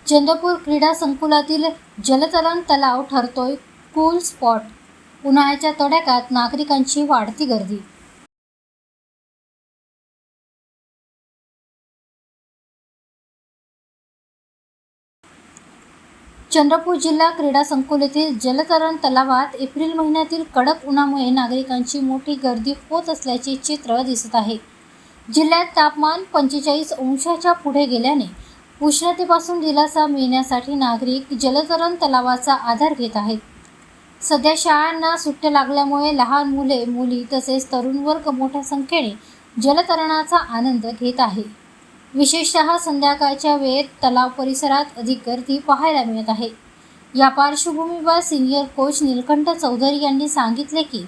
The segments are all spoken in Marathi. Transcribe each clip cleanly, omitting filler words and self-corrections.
चंद्रपूर क्रीडा संकुलातील जलतरण तलाव ठरतोय कूल स्पॉट. उन्हाळ्याच्या तडाख्यात नागरिकांची वाढती गर्दी. चंद्रपूर जिल्हा क्रीडा संकुल येथील जलतरण तलावात एप्रिल महिन्यातील कडक उन्हामुळे नागरिकांची मोठी गर्दी होत असल्याचे चित्र दिसत आहे. जिल्ह्यात तापमान 45 अंशाच्या पुढे गेल्याने उष्णतेपासून दिलासा मिळण्यासाठी नागरिक जलतरण तलावाचा आधार घेत आहेत. सध्या शाळांना सुट्ट्या लागल्यामुळे लहान मुले मुली तसेच तरुण वर्ग मोठ्या संख्येने जलतरणाचा आनंद घेत आहे. विशेषतः संध्याकाळच्या वेळेत तलाव परिसरात अधिक गर्दी पाहायला मिळत आहे. या पार्श्वभूमीवर सिनियर कोच नीलकंठ चौधरी यांनी सांगितले की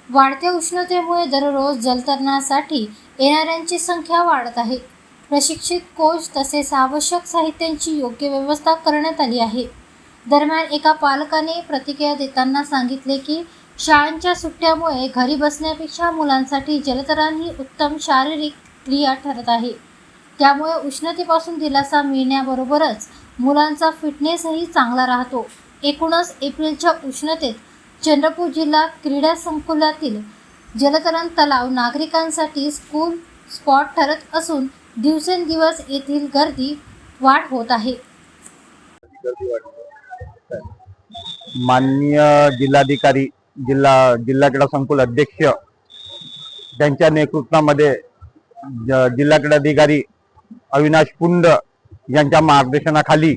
वाढत्या उष्णतेमुळे दररोज जलतरणासाठी येणाऱ्यांची संख्या वाढत आहे. प्रशिक्षित कोच तसेच आवश्यक साहित्यांची योग्य व्यवस्था करण्यात आली आहे. दरम्यान एका पालकाने प्रतिक्रिया देताना सांगितले की शाळांच्या सुट्ट्यामुळे घरी बसण्यापेक्षा मुलांसाठी जलतरण ही उत्तम शारीरिक क्रिया ठरत आहे. त्यामुळे उष्णतेपासून दिलासा मिळण्याबरोबरच मुलांचा फिटनेसही चांगला राहतो. एकूणच एप्रिलच्या उष्णतेत चंद्रपूर जिल्हा क्रीडा संकुलातील जलतरण तलाव नागरिकांसाठी स्कूल स्पॉट ठरत असून दिवसेंदिवस येथील गर्दी वाढ होत आहे. माननीय जिल्हाधिकारी जिल्हा क्रीडा संकुल अध्यक्ष त्यांच्या नेतृत्वामध्ये जिल्हा क्रीडाधिकारी अविनाश पुंड यांच्या मार्गदर्शनाखाली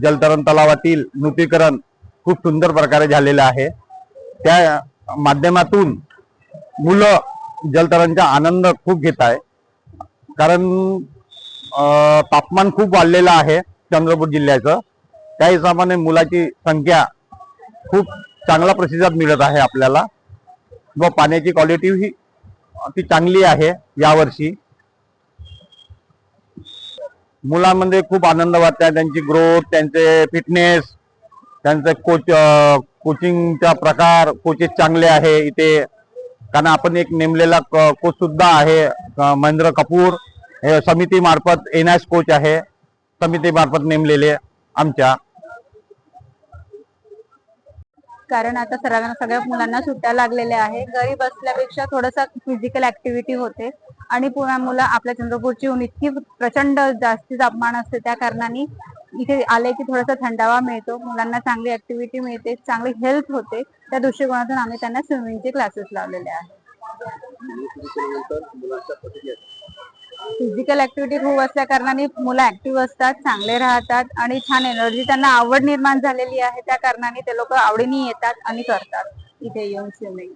जलतरण तलावातील नूतनीकरण खूप सुंदर प्रकारे झालेलं आहे. त्या माध्यमातून मुलं जलतरणचा आनंद खूप घेत आहे. कारण तापमान खूप वाढलेलं आहे चंद्रपूर जिल्ह्याचं. त्या हिशोबाने मुलाची संख्या खूप चांगला प्रतिसाद मिळत आहे आपल्याला व पाण्याची क्वालिटी ही ती चांगली आहे. यावर्षी मुलांमध्ये खूप आनंद वाटत आहे. त्यांची ग्रोथ, त्यांचे फिटनेस, त्यांचे कोचिंगचा प्रकार, कोचेस चांगले आहे इथे. कारण आपण एक नेमलेला कोच सुद्धा आहे महेंद्र कपूर, हे समिती मार्फत एनआयएस कोच आहे, समिती मार्फत नेमलेले आमच्या. कारण आता सगळ्या मुलांना सुट्ट्या लागलेल्या आहे. घरी बसल्यापेक्षा थोडंसं फिजिकल ऍक्टिव्हिटी होते आणि पुन्हा मुलं आपल्या चंद्रपूरची ऊन इतकी प्रचंड जास्ती तापमान असते, त्या कारणाने इथे आले की थोडासा थंडावा मिळतो, मुलांना चांगली ऍक्टिव्हिटी मिळते, चांगली हेल्थ होते. त्या दृष्टिकोनातून आम्ही त्यांना स्विमिंगचे क्लासेस लावलेले आहेत. फिजिकल ऍक्टिव्हिटी खूप असल्या कारणाने मुलं ऍक्टिव्ह असतात, चांगले राहतात आणि छान एनर्जी, त्यांना आवड निर्माण झालेली आहे. त्या कारणाने ते लोक आवडीने येतात आणि करतात इथे येऊन स्विमिंग.